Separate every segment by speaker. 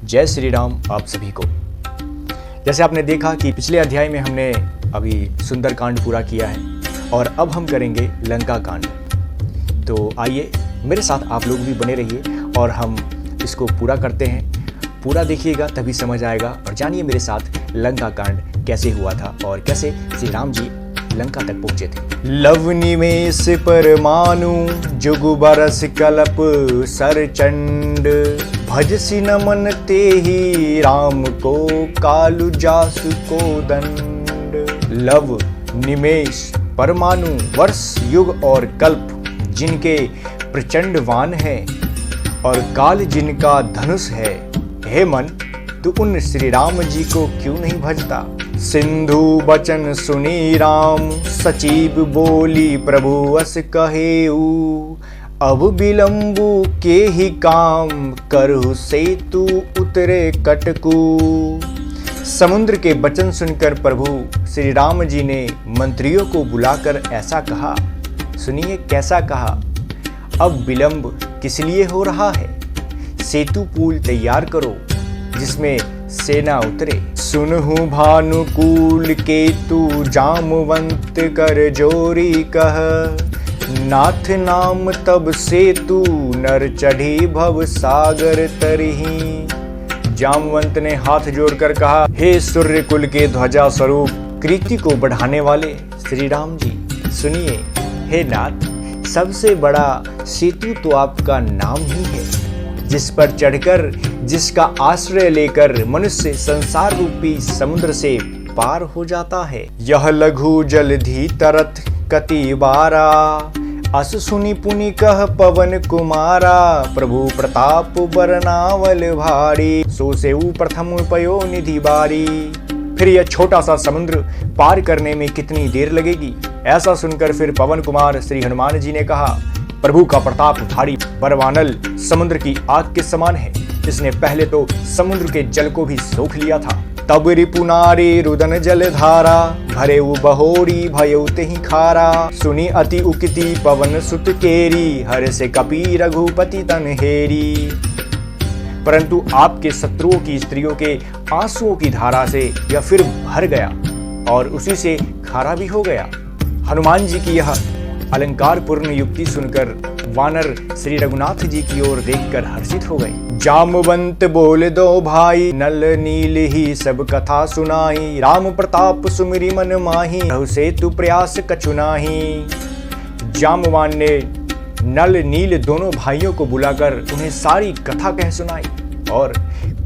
Speaker 1: जय श्री राम आप सभी को। जैसे आपने देखा कि पिछले अध्याय में हमने अभी सुंदरकांड पूरा किया है और अब हम करेंगे लंका कांड। तो आइए मेरे साथ आप लोग भी बने रहिए और हम इसको पूरा करते हैं। पूरा देखिएगा तभी समझ आएगा और जानिए मेरे साथ लंका कांड कैसे हुआ था और कैसे श्री राम जी लंका तक पहुंचे थे। लव निमेष परमाणु जुगु बरस कल्प सरचंड भजसि नमन ते ही राम को कालु जासु को दंड। लव निमेष परमाणु वर्ष युग और कल्प जिनके प्रचंड वान है और काल जिनका धनुष है, हे मन तू उन श्री राम जी को क्यों नहीं भजता। सिंधु बचन सुनी राम सचिव बोली प्रभु अस कहेऊ अब विलंबु के ही काम करहु सेतु उतरे कटकू। समुद्र के वचन सुनकर प्रभु श्री राम जी ने मंत्रियों को बुलाकर ऐसा कहा। सुनिए कैसा कहा। अब विलंब किस लिए हो रहा है, सेतु पुल तैयार करो जिसमें सेना उतरे। सुनहु भानुकूल केतु जामवंत कर जोरी कह नाथ नाम तब सेतु नर चढ़ी भव सागर तरही। जामवंत ने हाथ जोड़कर कहा, हे सूर्य कुल के ध्वजा स्वरूप कीर्ति को बढ़ाने वाले श्री राम जी सुनिए। हे नाथ, सबसे बड़ा सेतु तो आपका नाम ही है, जिस पर चढ़कर जिसका आश्रय लेकर मनुष्य संसार रूपी समुद्र से पार हो जाता है। यह लघु जलधि तरत कति बारा असु सुनि पुनि कह पवन कुमारा प्रभु प्रताप बरनावल भारी सो सेऊ प्रथम पयो निधि बारी। फिर यह छोटा सा समुद्र पार करने में कितनी देर लगेगी। ऐसा सुनकर फिर पवन कुमार श्री हनुमान जी ने कहा, प्रभु का प्रताप भारी बरवानल समुद्र की आग के समान है। इसने पहले तो समुद्र के जल को भी सोख लिया था। तब रिपुनारी रुदन जल धारा भरे बहोरी भयउ तेहि खारा। सुनी अति उक्ति पवन सुत केरी हर से कपि रघुपति तन हेरी। परंतु आपके शत्रुओं की स्त्रियों के आंसुओं की धारा से यह फिर भर गया और उसी से खारा भी हो गया। हनुमान जी की यह अलंकार पूर्ण युक्ति सुनकर वानर श्री रघुनाथ जी की ओर देखकर हर्षित हो गए। जामवंत बोले दो भाई नल नील ही सब कथा सुनाई। राम प्रताप सुमिरी मन माही रहु सेतु प्रयास कछु नाही। जामवान ने नल नील दोनों भाइयों को बुलाकर उन्हें सारी कथा कह सुनाई और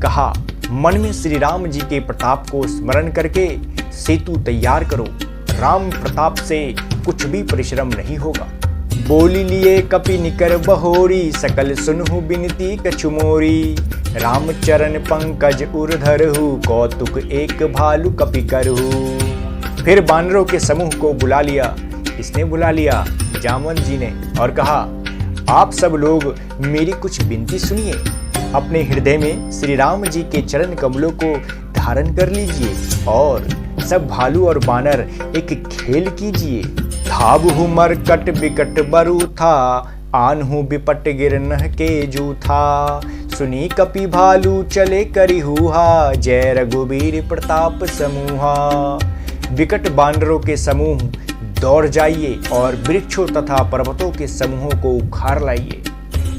Speaker 1: कहा, मन में श्री राम जी के प्रताप को स्मरण करके सेतु तैयार करो। राम प्रताप से कुछ भी परिश्रम नहीं होगा। बोली लिए कपि निकर बहोरी सकल सुनहु बिनती कछु मोरी। राम चरण पंकज उर धरहु कौतुक एक भालु कपि करहु। फिर बानरों के समूह को बुला लिया। इसने बुला लिया जामवंत जी ने और कहा, आप सब लोग मेरी कुछ विनती सुनिए। अपने हृदय में श्री राम जी के चरण कमलों को धारण कर लीजिए और सब भालू और बानर एक खेल कीजिए। धाबहु मरकट बिकट बरु था आनहु बिपट गिरनह के जूथा। सुनी कपि भालू चले करि हुहा जय रघुबीर प्रताप समूहा। विकट बानरों के समूह दौड़ जाइए और वृक्षों तथा पर्वतों के समूहों को उखाड़ लाइए।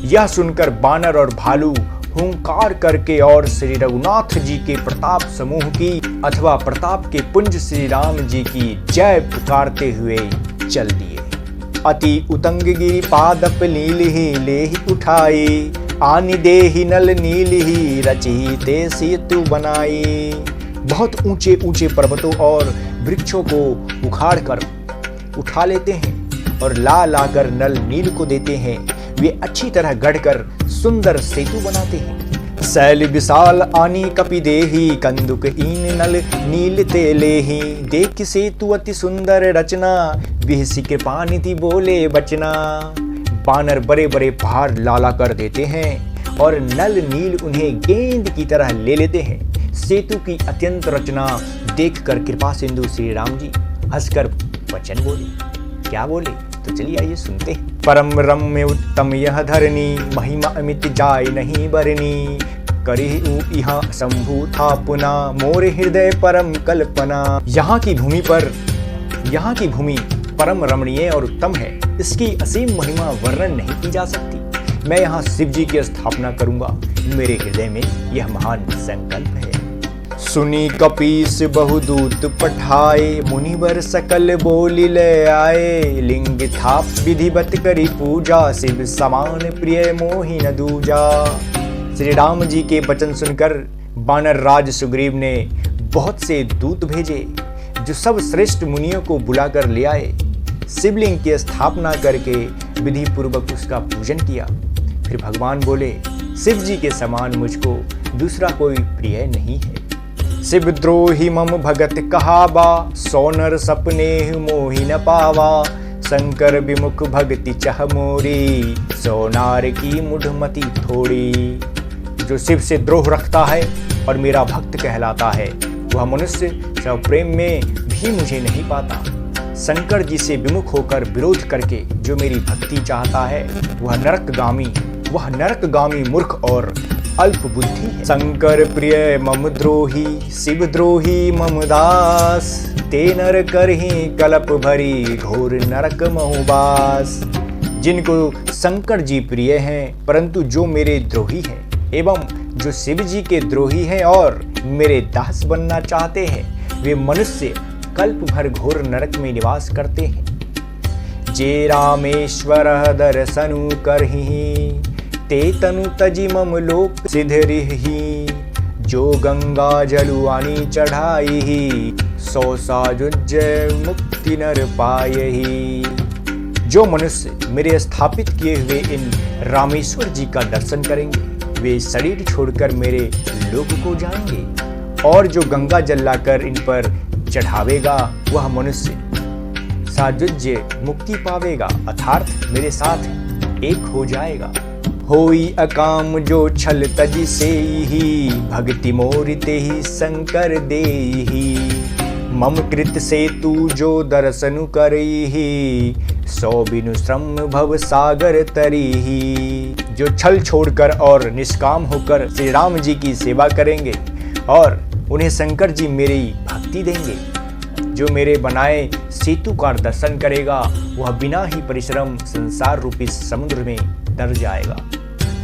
Speaker 1: यह सुनकर बानर और भालू हुंकार करके और श्री रघुनाथ जी के प्रताप समूह की अथवा प्रताप के पुंज श्री राम जी की जय पुकारते हुए चल दिए। अति उतंग गिरि पादप नील ही लेहि उठाई आनि देहि नल नील ही रचि ते सेतु बनाई। बहुत ऊंचे ऊंचे पर्वतों और वृक्षों को उखाड़ कर उठा लेते हैं और ला लाकर नल नील को देते हैं। वे अच्छी तरह गढ़कर सुंदर सेतु बनाते हैं। शैल विशाल आनी कपि देही कंदुक ईन नल नील ते लेही। देख सेतु अति सुंदर रचना बिहसी कृपा निधि बोले बचना। बानर बड़े बड़े पहाड़ लाला कर देते हैं और नल नील उन्हें गेंद की तरह ले लेते हैं। सेतु की अत्यंत रचना देखकर कृपा सिंधु श्री राम जी हंसकर वचन बोले। क्या बोले तो चलिए आइए सुनते हैं। परम रम्य उत्तम यह धरनी महिमा अमित जाय नहीं बरनी। करिहु यहाँ शंभु था पुनः मोर हृदय परम कल्पना। यहाँ की भूमि परम रमणीय और उत्तम है, इसकी असीम महिमा वर्णन नहीं की जा सकती। मैं यहाँ शिव जी की स्थापना करूंगा, मेरे हृदय में यह महान संकल्प है। सुनी कपीस बहुदूत पठाए, मुनिवर सकल बोली ले आए। लिंग थाप विधिवत करी पूजा, शिव समान प्रिय मोहि न दूजा। श्री राम जी के वचन सुनकर वानर राज सुग्रीव ने बहुत से दूत भेजे, जो सब श्रेष्ठ मुनियों को बुलाकर ले आए। शिवलिंग की स्थापना करके विधि पूर्वक उसका पूजन किया। फिर भगवान बोले, शिव जी के समान मुझको दूसरा कोई प्रिय नहीं है। शिव द्रोही मम भगत कहावा, सोनर सपने मोहि न पावा। शंकर विमुख भक्ति चह मोरी, सोनार की मुढ़मति थोड़ी। जो शिव से द्रोह रखता है और मेरा भक्त कहलाता है, वह मनुष्य सब प्रेम में भी मुझे नहीं पाता। शंकर जी से विमुख होकर विरोध करके जो मेरी भक्ति चाहता है, वह नरकगामी मूर्ख और अल्प बुद्धि है। शंकर प्रिय मम द्रोही, शिव द्रोही मम दास। ते नर करहि कलप भरी, घोर नरक महुबास। जिनको शंकर जी प्रिय हैं, परंतु जो मेरे द्रोही हैं, एवं जो शिव जी के द्रोही हैं और मेरे दास बनना चाहते हैं, वे मनुष्य कल्प भर घोर नरक में निवास करते हैं। जे रामेश्वर दर्शनु करहि, ते तनु तजि मम लोक सिधरिहि। जो गंगा जलुआनी चढ़ाई, सौ साजुज मुक्ति नर पायहि। जो मनुष्य मेरे स्थापित किए हुए इन रामेश्वर जी का दर्शन करेंगे, वे शरीर छोड़कर मेरे लोक को जाएंगे। और जो गंगा जल लाकर इन पर चढ़ावेगा, वह मनुष्य साजुज्य मुक्ति पावेगा, अर्थात मेरे साथ एक हो जाएगा। होई अकाम जो छल तजि सेहि, भक्ति मोर तेहि शंकर देहि। मम कृत से तू जो दर्शनु करहि, सौ बिनु श्रम भव सागर तरिहि। जो छल छोड़कर और निष्काम होकर श्री राम जी की सेवा करेंगे और उन्हें शंकर जी मेरी भक्ति देंगे, जो मेरे बनाए सेतु का दर्शन करेगा, वह बिना ही परिश्रम संसार रूपी समुद्र में तर जाएगा।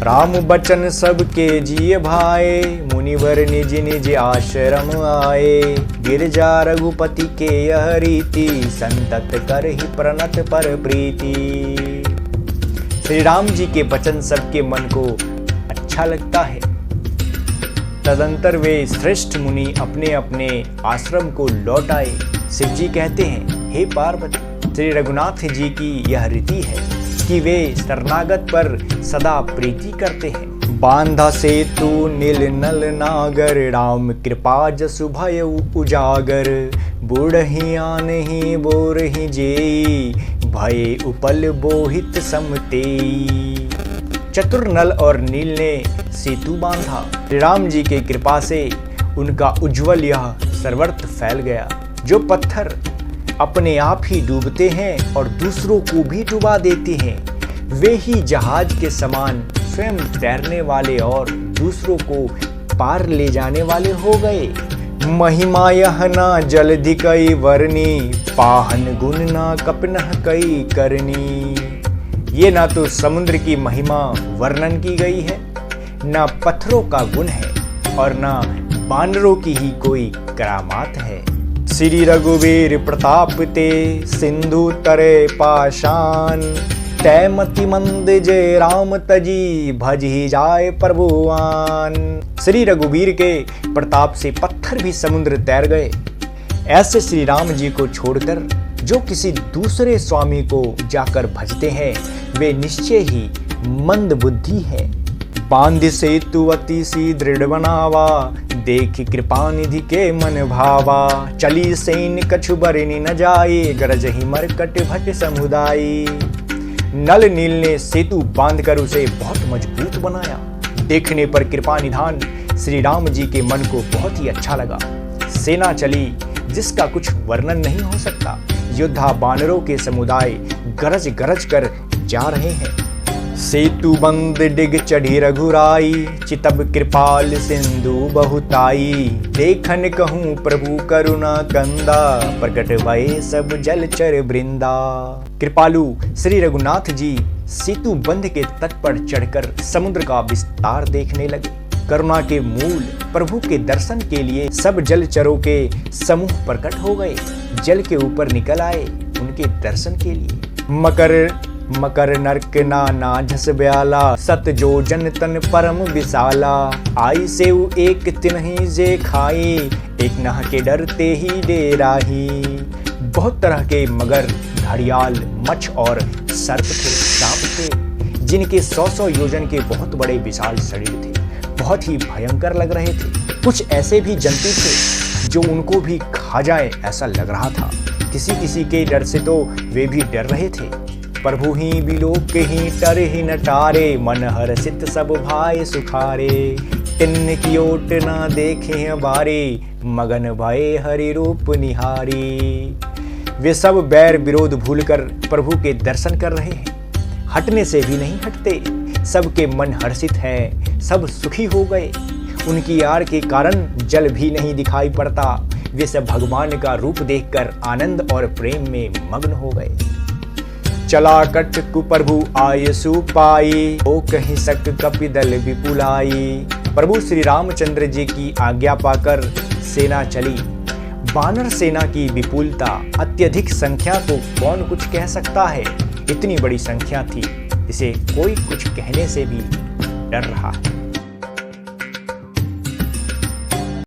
Speaker 1: राम बचन सबके जिय भाए, मुनिवर निज निज आश्रम आए। गिरजा रघुपति के यह रीति, संतत करहि प्रणत पर प्रीति। श्री राम जी के वचन सबके मन को अच्छा लगता है। तदंतर वे श्रेष्ठ मुनि अपने अपने आश्रम को लौट आए। शिव जी कहते हैं, हे पार्वती, श्री रघुनाथ जी की यह रीति है कि वे शरणागत पर सदा प्रीति करते हैं। बांधा सेतु नील नल नागर, राम कृपा जसु भय उजागर। बूढ़ही आनहि बोरहि जेई, भय उपल बोहित समतेई। चतुर नल और नील ने सेतु बांधा। श्री राम जी के कृपा से उनका उज्जवल यह सर्वर्थ फैल गया। जो पत्थर अपने आप ही डूबते हैं और दूसरों को भी डुबा देते हैं, वे ही जहाज के समान स्वयं तैरने वाले और दूसरों को पार ले जाने वाले हो गए। महिमा यह ना जलधि कई वर्णी, पाहन गुण ना कपनह कई करनी। ये ना तो समुद्र की महिमा वर्णन की गई है, ना पत्थरों का गुण है और ना बानरों की ही कोई करामात है। श्री रघुवीर प्रताप ते, सिंधु तरे पाषाण। तै मति मंद जय राम तजी, भजहि जाय प्रभुआन। श्री रघुवीर के प्रताप से पत्थर भी समुद्र तैर गए। ऐसे श्री राम जी को छोड़कर जो किसी दूसरे स्वामी को जाकर भजते हैं, वे निश्चय ही मंद बुद्धि है। बांध सेतु अति सी दृढ़ बनावा, देख कृपा निधि के मन भावा। चली सैन कछु बरनि न जाए, गरजहि मरकट भट समुदायी। नल नील ने सेतु बांधकर उसे बहुत मजबूत बनाया। देखने पर कृपा निधान श्री राम जी के मन को बहुत ही अच्छा लगा। सेना चली जिसका कुछ वर्णन नहीं हो सकता। योद्धा बानरों के समुदाय गरज गरज कर जा रहे हैं। सेतु बंद डिग चढ़ी रघुराई, चितब कृपाल सिंधु बहुताई। देखन कहूँ प्रभु करुणा कंदा, प्रकट भये सब जलचर वृंदा। कृपालु श्री रघुनाथ जी सेतु बंध के तट पर चढ़कर समुद्र का विस्तार देखने लगे। करुणा के मूल प्रभु के दर्शन के लिए सब जलचरों के समूह प्रकट हो गए, जल के ऊपर निकल आए उनके दर्शन के लिए। मकर नरक नाना झस ब्याला, सत जो जन तन परम विशाला। आई सेउ एक तिन्ही जे खाए, एक नह के डरते ही डेराही। बहुत तरह के मगर, घड़ियाल, मच्छ और सर्प थे, सांप थे, जिनके 100-100 योजन के बहुत बड़े विशाल शरीर थे, बहुत ही भयंकर लग रहे थे। कुछ ऐसे भी जंतु थे जो उनको भी खा जाए ऐसा लग रहा था। किसी किसी के डर से तो वे भी डर रहे थे। प्रभु ही बिलोक ही टर ही नटारे, मन हर्षित सब भाई सुखारे। तिन्न की ओट ना देखे बारे, मगन भये हरि रूप निहारी। वे सब बैर विरोध भूलकर प्रभु के दर्शन कर रहे हैं, हटने से भी नहीं हटते। सबके मन हर्षित है, सब सुखी हो गए। उनकी आड़ के कारण जल भी नहीं दिखाई पड़ता। वे सब भगवान का रूप देखकर आनंद और प्रेम में मग्न हो गए। चला कट कुप्रभु आय सुपाई, ओ कहीं सक कपिदल विपुलाई। प्रभु श्री रामचंद्र जी की आज्ञा पाकर सेना चली। वानर सेना की विपुलता, अत्यधिक संख्या को कौन कुछ कह सकता है। इतनी बड़ी संख्या थी, इसे कोई कुछ कहने से भी डर रहा है।